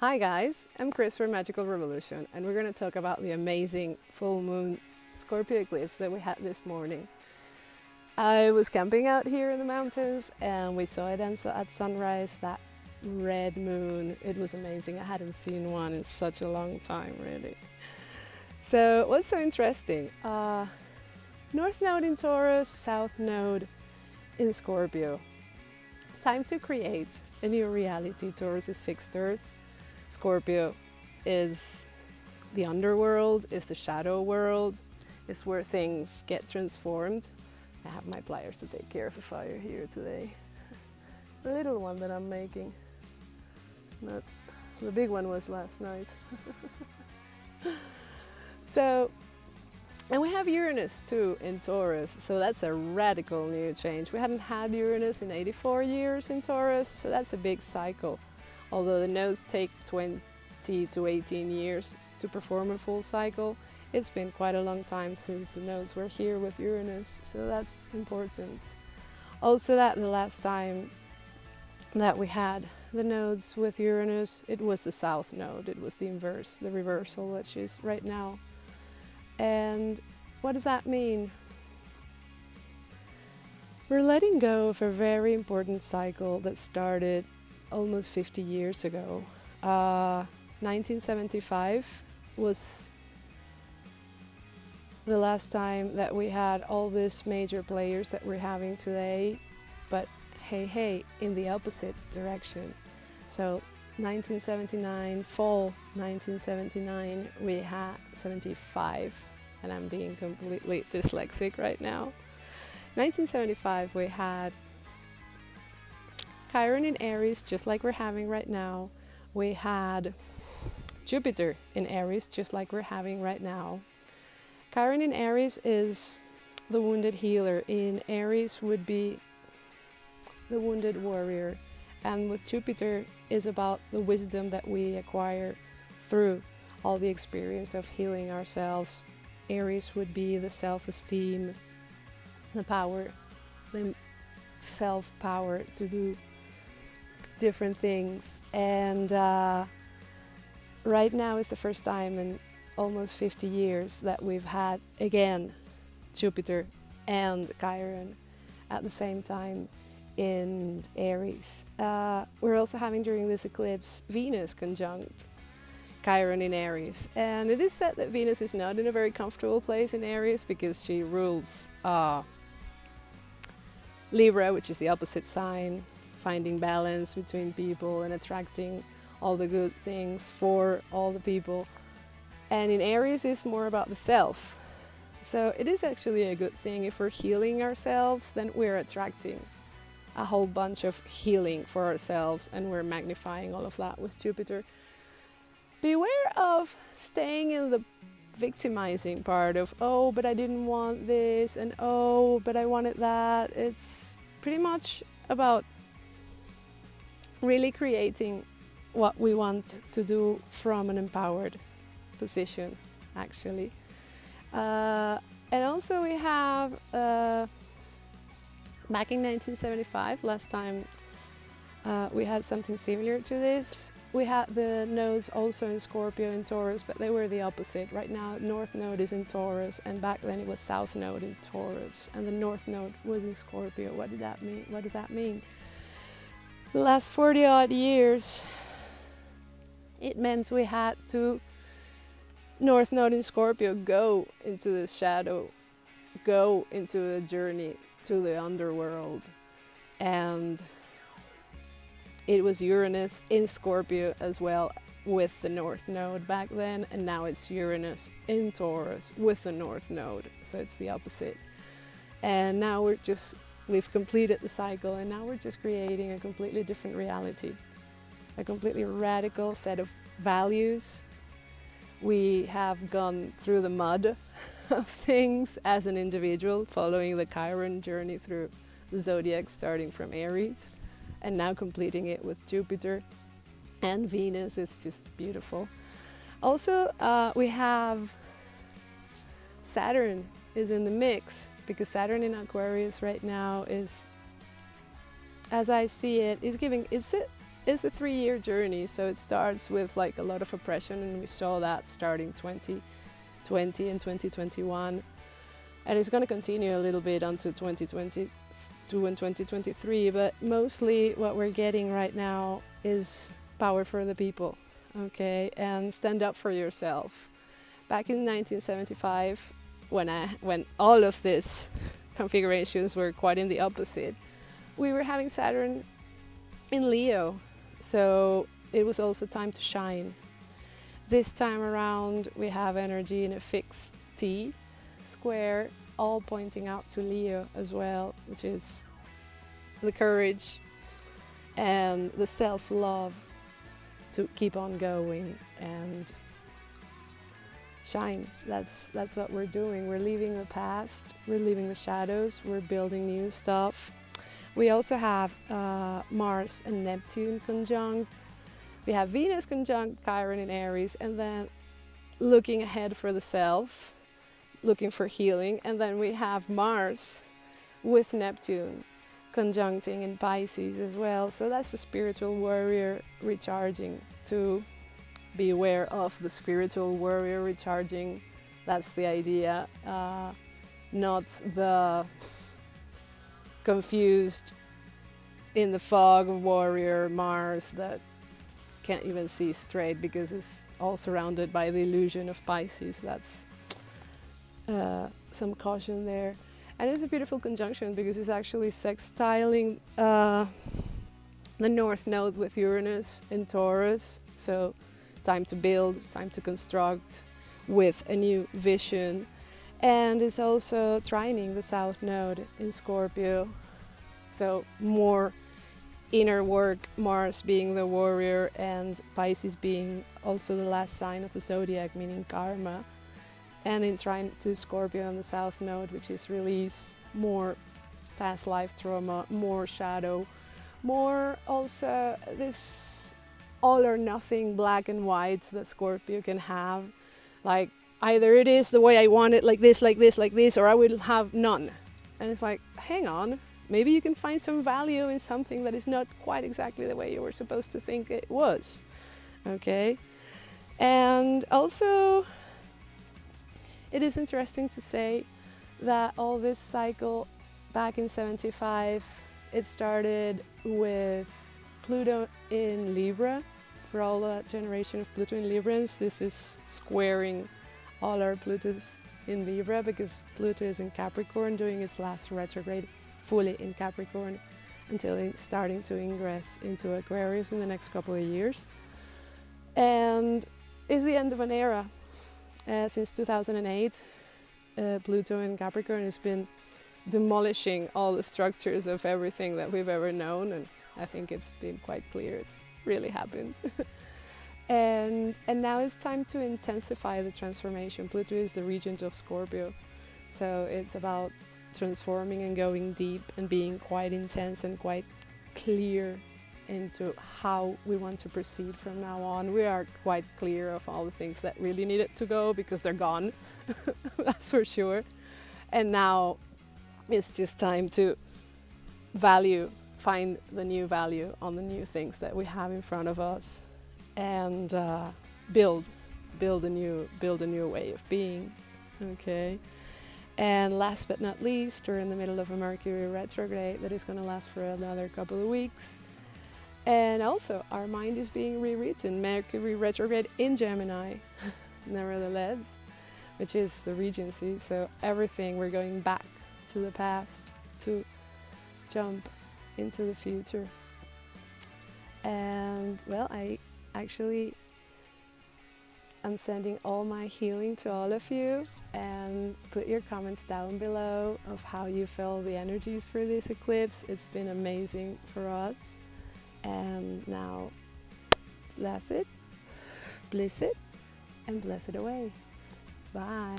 Hi guys, I'm Chris from Magical Revolution and we're going to talk about the amazing full moon Scorpio eclipse that we had this morning. I was camping out here in the mountains and we saw it at sunrise, that red moon. It was amazing. I hadn't seen one in such a long time really. So what's so interesting? North node in Taurus, South node in Scorpio. Time to create a new reality. Taurus is fixed earth. Scorpio is the underworld, is the shadow world, is where things get transformed. I have my pliers to take care of a fire here today. The little one that I'm making. Not the big one was last night. And we have Uranus too in Taurus, so that's a radical new change. We hadn't had Uranus in 84 years in Taurus, so that's a big cycle. Although the nodes take 20 to 18 years to perform a full cycle, it's been quite a long time since the nodes were here with Uranus, so that's important. Also, that the last time that we had the nodes with Uranus, it was the South node, it was the inverse, the reversal, which is right now. And what does that mean? We're letting go of a very important cycle that started almost 50 years ago. 1975 was the last time that we had all these major players that we're having today, but hey, in the opposite direction. So 1979, fall 1979, we had 75, and I'm being completely dyslexic right now. 1975, we had Chiron in Aries, just like we're having right now. We had Jupiter in Aries, just like we're having right now. Chiron in Aries is the wounded healer. In Aries would be the wounded warrior. And with Jupiter is about the wisdom that we acquire through all the experience of healing ourselves. Aries would be the self-esteem, the power, the self-power to do different things. And right now is the first time in almost 50 years that we've had, again, Jupiter and Chiron at the same time in Aries. We're also having during this eclipse Venus conjunct Chiron in Aries, and it is said that Venus is not in a very comfortable place in Aries because she rules Libra, which is the opposite sign, finding balance between people and attracting all the good things for all the people. And in Aries is more about the self. So it is actually a good thing. If we're healing ourselves, then we're attracting a whole bunch of healing for ourselves, and we're magnifying all of that with Jupiter. Beware of staying in the victimizing part of, oh, but I didn't want this, and oh, but I wanted that. It's pretty much about really creating what we want to do from an empowered position, actually. And also we have back in 1975, last time we had something similar to this. We had the nodes also in Scorpio and Taurus, but they were the opposite. Right now, North node is in Taurus, and back then it was South node in Taurus, and the North node was in Scorpio. What did that mean? What does that mean? The last 40 odd years, it meant we had to North node in Scorpio go into the shadow, go into a journey to the underworld. And it was Uranus in Scorpio as well with the North node back then, and now it's Uranus in Taurus with the North node, so it's the opposite. And now we've completed the cycle, and now we're just creating a completely different reality, a completely radical set of values. We have gone through the mud of things as an individual, following the Chiron journey through the zodiac, starting from Aries, and now completing it with Jupiter and Venus. It's just beautiful. Also, we have Saturn is in the mix, because Saturn in Aquarius right now is, as I see it, is giving, it's it's a 3-year journey, so it starts with like a lot of oppression, and we saw that starting 2020 and 2021, and it's going to continue a little bit until 2022 and 2023, but mostly what we're getting right now is power for the people, okay, and stand up for yourself. Back in 1975, when all of these configurations were quite in the opposite, we were having Saturn in Leo, so it was also time to shine. This time around we have energy in a fixed T square, all pointing out to Leo as well, which is the courage and the self-love to keep on going and shine. That's what we're doing. We're leaving the past, we're leaving the shadows, we're building new stuff. We also have Mars and Neptune conjunct. We have Venus conjunct Chiron in Aries, and then looking ahead for the self, looking for healing. And then we have Mars with Neptune conjuncting in Pisces as well. So that's the spiritual warrior recharging, to be aware of the spiritual warrior recharging. That's the idea, not the confused in the fog warrior Mars that can't even see straight because it's all surrounded by the illusion of Pisces. That's some caution there. And it's a beautiful conjunction because it's actually sextiling the North Node with Uranus in Taurus. So time to build, time to construct with a new vision. And it's also trining the South Node in Scorpio. So more inner work, Mars being the warrior and Pisces being also the last sign of the zodiac, meaning karma. And in trine to Scorpio on the South Node, which is release, more past life trauma, more shadow, more also this all or nothing black and white that Scorpio can have. Like either it is the way I want it, like this, like this, like this, or I will have none. And it's like, hang on, maybe you can find some value in something that is not quite exactly the way you were supposed to think it was. Okay? And also, it is interesting to say that all this cycle back in 75, it started with Pluto in Libra. For all that generation of Pluto in Librans, this is squaring all our Plutos in Libra, because Pluto is in Capricorn doing its last retrograde fully in Capricorn until it's starting to ingress into Aquarius in the next couple of years. And it's the end of an era. Since 2008, Pluto in Capricorn has been demolishing all the structures of everything that we've ever known, and I think it's been quite clear it's really happened. and now it's time to intensify the transformation. Pluto is the regent of Scorpio, so it's about transforming and going deep and being quite intense and quite clear into how we want to proceed from now on. We are quite clear of all the things that really needed to go because they're gone, that's for sure. And now it's just time to find the new value on the new things that we have in front of us, and build a new way of being. Okay. And last but not least, we're in the middle of a Mercury retrograde that is going to last for another couple of weeks. And also, our mind is being rewritten. Mercury retrograde in Gemini, nevertheless, which is the regency. So everything, we're going back to the past to jump into the future. And well, I'm sending all my healing to all of you, and put your comments down below of how you feel the energies for this eclipse. It's been amazing for us. And now, bless it, bliss it, and bless it away. Bye.